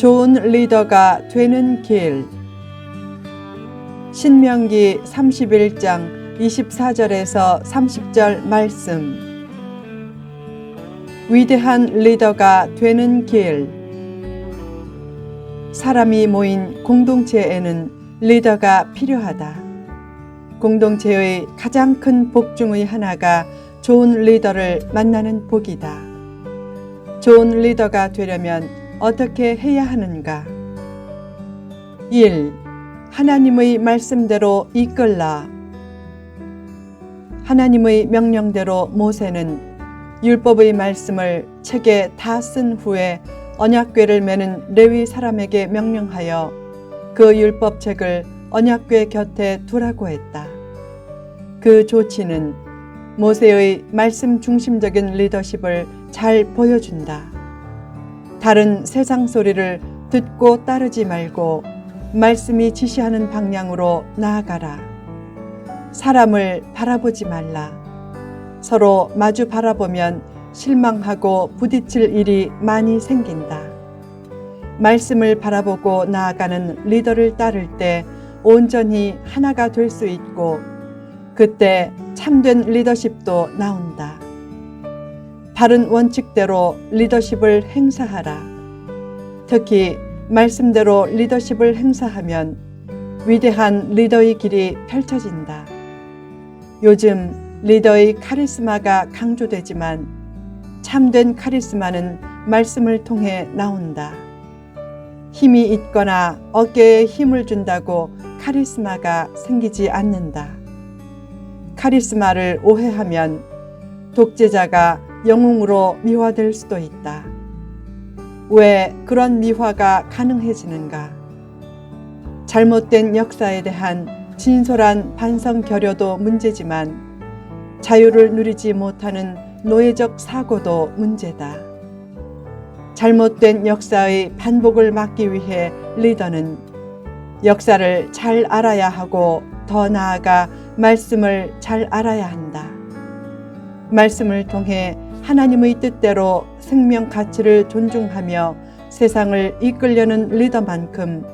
좋은 리더가 되는 길. 신명기 31장 24절에서 30절 말씀. 위대한 리더가 되는 길. 사람이 모인 공동체에는 리더가 필요하다. 공동체의 가장 큰 복 중의 하나가 좋은 리더를 만나는 복이다. 좋은 리더가 되려면 어떻게 해야 하는가? 1. 하나님의 말씀대로 이끌라. 하나님의 명령대로 모세는 율법의 말씀을 책에 다 쓴 후에 언약궤를 메는 레위 사람에게 명령하여 그 율법책을 언약궤 곁에 두라고 했다. 그 조치는 모세의 말씀 중심적인 리더십을 잘 보여준다. 다른 세상 소리를 듣고 따르지 말고 말씀이 지시하는 방향으로 나아가라. 사람을 바라보지 말라. 서로 마주 바라보면 실망하고 부딪힐 일이 많이 생긴다. 말씀을 바라보고 나아가는 리더를 따를 때 온전히 하나가 될 수 있고 그때 참된 리더십도 나온다. 바른 원칙대로 리더십을 행사하라. 특히 말씀대로 리더십을 행사하면 위대한 리더의 길이 펼쳐진다. 요즘 리더의 카리스마가 강조되지만 참된 카리스마는 말씀을 통해 나온다. 힘이 있거나 어깨에 힘을 준다고 카리스마가 생기지 않는다. 카리스마를 오해하면 독재자가 영웅으로 미화될 수도 있다. 왜 그런 미화가 가능해지는가? 잘못된 역사에 대한 진솔한 반성 결여도 문제지만 자유를 누리지 못하는 노예적 사고도 문제다. 잘못된 역사의 반복을 막기 위해 리더는 역사를 잘 알아야 하고 더 나아가 말씀을 잘 알아야 한다. 말씀을 통해 하나님의 뜻대로 생명 가치를 존중하며 세상을 이끌려는 리더만큼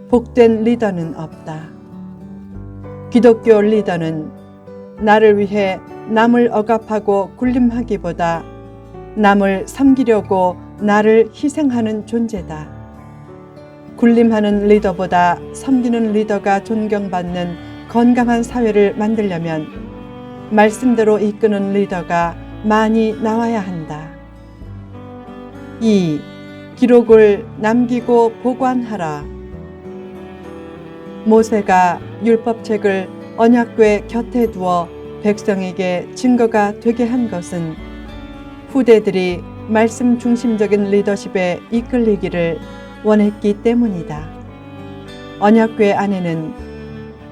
복된 리더는 없다. 기독교 리더는 나를 위해 남을 억압하고 군림하기보다 남을 섬기려고 나를 희생하는 존재다. 군림하는 리더보다 섬기는 리더가 존경받는 건강한 사회를 만들려면 말씀대로 이끄는 리더가 많이 나와야 한다. 2. 기록을 남기고 보관하라. 모세가 율법책을 언약궤 곁에 두어 백성에게 증거가 되게 한 것은 후대들이 말씀 중심적인 리더십에 이끌리기를 원했기 때문이다. 언약궤 안에는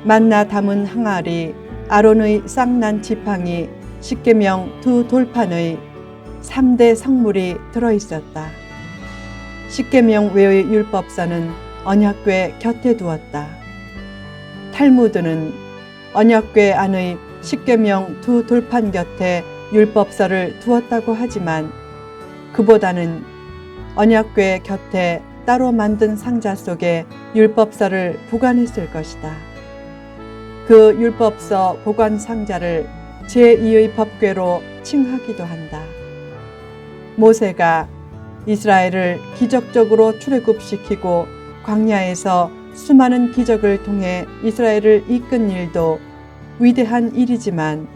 만나 담은 항아리, 아론의 쌍난 지팡이, 십계명 두 돌판의 3대 성물이 들어있었다. 십계명 외의 율법서는 언약궤 곁에 두었다. 탈무드는 언약궤 안의 십계명 두 돌판 곁에 율법서를 두었다고 하지만 그보다는 언약궤 곁에 따로 만든 상자 속에 율법서를 보관했을 것이다. 그 율법서 보관 상자를 제2의 법궤로 칭하기도 한다. 모세가 이스라엘을 기적적으로 출애굽시키고 광야에서 수많은 기적을 통해 이스라엘을 이끈 일도 위대한 일이지만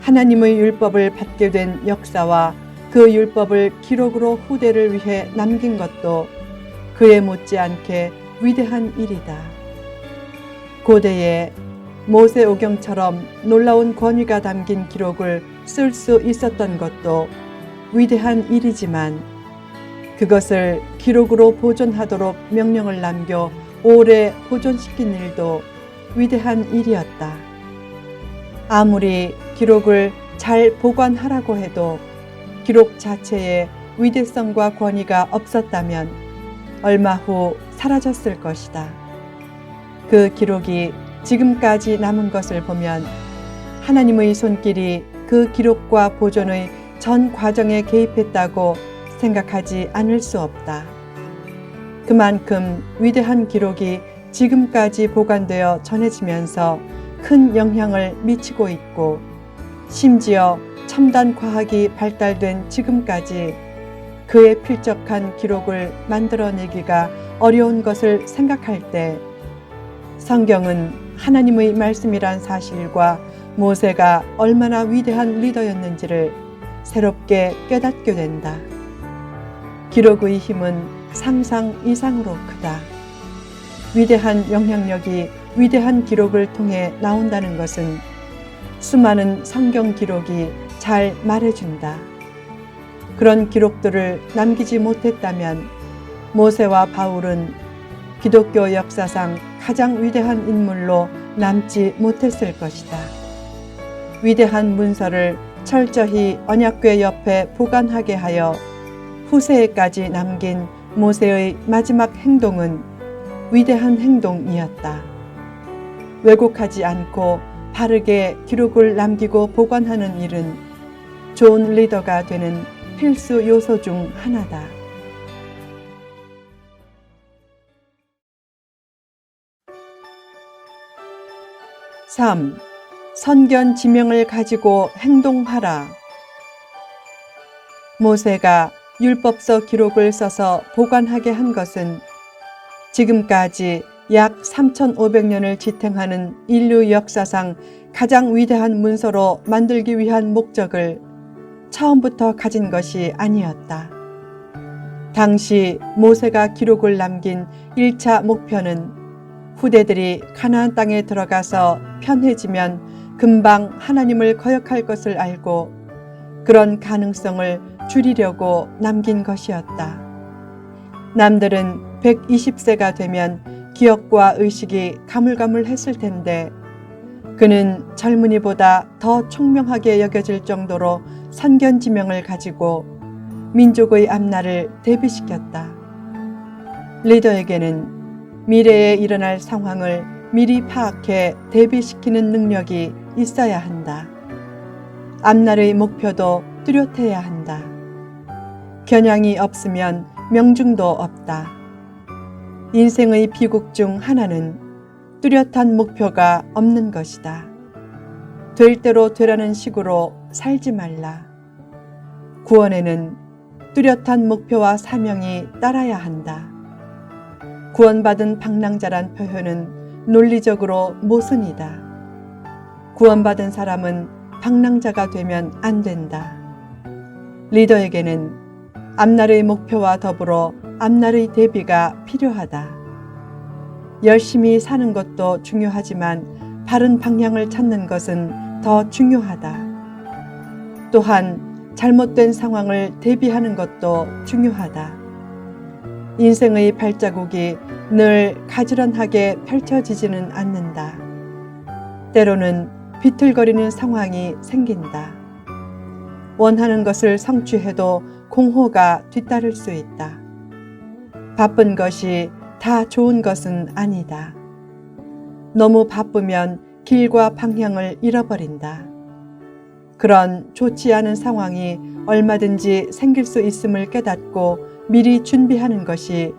하나님의 율법을 받게 된 역사와 그 율법을 기록으로 후대를 위해 남긴 것도 그에 못지않게 위대한 일이다. 고대에 모세오경처럼 놀라운 권위가 담긴 기록을 쓸 수 있었던 것도 위대한 일이지만 그것을 기록으로 보존하도록 명령을 남겨 오래 보존시킨 일도 위대한 일이었다. 아무리 기록을 잘 보관하라고 해도 기록 자체에 위대성과 권위가 없었다면 얼마 후 사라졌을 것이다. 그 기록이 지금까지 남은 것을 보면 하나님의 손길이 그 기록과 보존의 전 과정에 개입했다고 생각하지 않을 수 없다. 그만큼 위대한 기록이 지금까지 보관되어 전해지면서 큰 영향을 미치고 있고, 심지어 첨단 과학이 발달된 지금까지 그의 필적한 기록을 만들어내기가 어려운 것을 생각할 때 성경은 하나님의 말씀이란 사실과 모세가 얼마나 위대한 리더였는지를 새롭게 깨닫게 된다. 기록의 힘은 상상 이상으로 크다. 위대한 영향력이 위대한 기록을 통해 나온다는 것은 수많은 성경 기록이 잘 말해준다. 그런 기록들을 남기지 못했다면 모세와 바울은 기독교 역사상 가장 위대한 인물로 남지 못했을 것이다. 위대한 문서를 철저히 언약궤 옆에 보관하게 하여 후세에까지 남긴 모세의 마지막 행동은 위대한 행동이었다. 왜곡하지 않고 바르게 기록을 남기고 보관하는 일은 좋은 리더가 되는 필수 요소 중 하나다. 3. 선견 지명을 가지고 행동하라. 모세가 율법서 기록을 써서 보관하게 한 것은 지금까지 약 3,500년을 지탱하는 인류 역사상 가장 위대한 문서로 만들기 위한 목적을 처음부터 가진 것이 아니었다. 당시 모세가 기록을 남긴 1차 목표는 후대들이 가나안 땅에 들어가서 편해지면 금방 하나님을 거역할 것을 알고 그런 가능성을 줄이려고 남긴 것이었다. 남들은 120세가 되면 기억과 의식이 가물가물했을 텐데 그는 젊은이보다 더 총명하게 여겨질 정도로 선견지명을 가지고 민족의 앞날을 대비시켰다. 리더에게는 미래에 일어날 상황을 미리 파악해 대비시키는 능력이 있어야 한다. 앞날의 목표도 뚜렷해야 한다. 겨냥이 없으면 명중도 없다. 인생의 비극 중 하나는 뚜렷한 목표가 없는 것이다. 될 대로 되라는 식으로 살지 말라. 구원에는 뚜렷한 목표와 사명이 따라야 한다. 구원받은 방랑자란 표현은 논리적으로 모순이다. 구원받은 사람은 방랑자가 되면 안 된다. 리더에게는 앞날의 목표와 더불어 앞날의 대비가 필요하다. 열심히 사는 것도 중요하지만 바른 방향을 찾는 것은 더 중요하다. 또한 잘못된 상황을 대비하는 것도 중요하다. 인생의 발자국이 늘 가지런하게 펼쳐지지는 않는다. 때로는 비틀거리는 상황이 생긴다. 원하는 것을 성취해도 공허가 뒤따를 수 있다. 바쁜 것이 다 좋은 것은 아니다. 너무 바쁘면 길과 방향을 잃어버린다. 그런 좋지 않은 상황이 얼마든지 생길 수 있음을 깨닫고 미리 준비하는 것이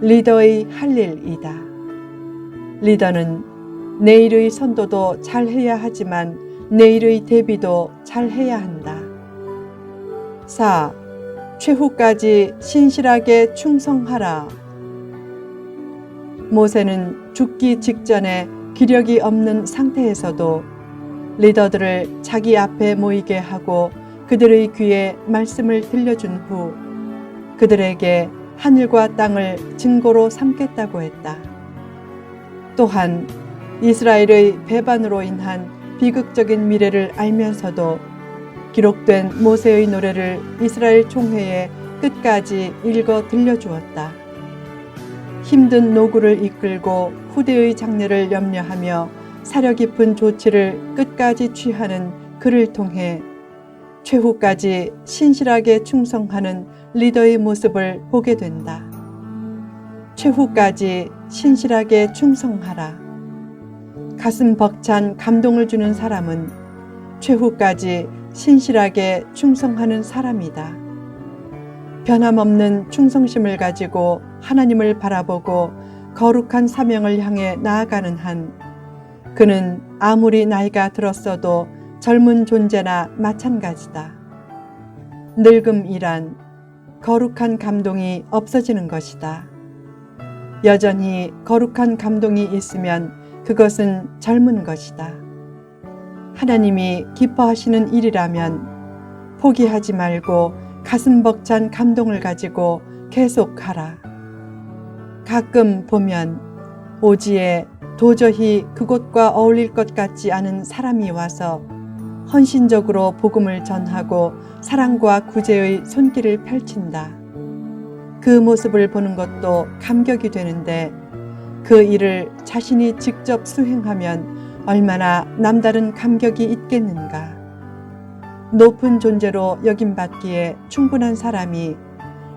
리더의 할 일이다. 리더는 내일의 선도도 잘 해야 하지만 내일의 대비도 잘 해야 한다. 4. 최후까지 신실하게 충성하라. 모세는 죽기 직전에 기력이 없는 상태에서도 리더들을 자기 앞에 모이게 하고 그들의 귀에 말씀을 들려준 후 그들에게 하늘과 땅을 증거로 삼겠다고 했다. 또한 이스라엘의 배반으로 인한 비극적인 미래를 알면서도 기록된 모세의 노래를 이스라엘 총회에 끝까지 읽어 들려주었다. 힘든 노구를 이끌고 후대의 장래를 염려하며 사려 깊은 조치를 끝까지 취하는 그를 통해 최후까지 신실하게 충성하는 리더의 모습을 보게 된다. 최후까지 신실하게 충성하라. 가슴 벅찬 감동을 주는 사람은 최후까지 신실하게 충성하는 사람이다. 변함없는 충성심을 가지고 하나님을 바라보고 거룩한 사명을 향해 나아가는 한 그는 아무리 나이가 들었어도 젊은 존재나 마찬가지다. 늙음이란 거룩한 감동이 없어지는 것이다. 여전히 거룩한 감동이 있으면 그것은 젊은 것이다. 하나님이 기뻐하시는 일이라면 포기하지 말고 가슴 벅찬 감동을 가지고 계속하라. 가끔 보면 오지에 도저히 그곳과 어울릴 것 같지 않은 사람이 와서 헌신적으로 복음을 전하고 사랑과 구제의 손길을 펼친다. 그 모습을 보는 것도 감격이 되는데 그 일을 자신이 직접 수행하면 얼마나 남다른 감격이 있겠는가. 높은 존재로 여김받기에 충분한 사람이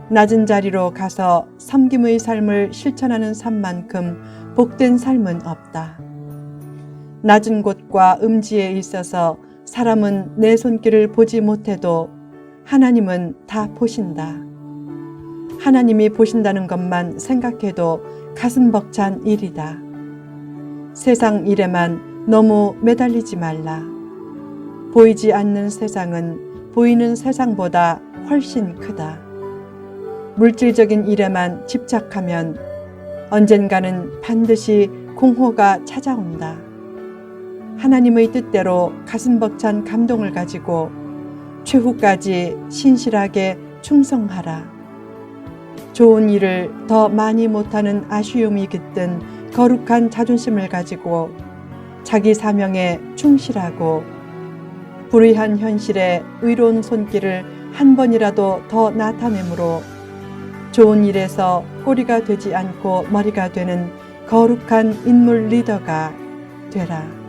낮은 자리로 가서 섬김의 삶을 실천하는 삶만큼 복된 삶은 없다. 낮은 곳과 음지에 있어서 사람은 내 손길을 보지 못해도 하나님은 다 보신다. 하나님이 보신다는 것만 생각해도 가슴 벅찬 일이다. 세상 일에만 너무 매달리지 말라. 보이지 않는 세상은 보이는 세상보다 훨씬 크다. 물질적인 일에만 집착하면 언젠가는 반드시 공허가 찾아온다. 하나님의 뜻대로 가슴 벅찬 감동을 가지고 최후까지 신실하게 충성하라. 좋은 일을 더 많이 못하는 아쉬움이 깃든 거룩한 자존심을 가지고 자기 사명에 충실하고 불의한 현실에 의로운 손길을 한 번이라도 더 나타내므로 좋은 일에서 꼬리가 되지 않고 머리가 되는 거룩한 인물 리더가 되라.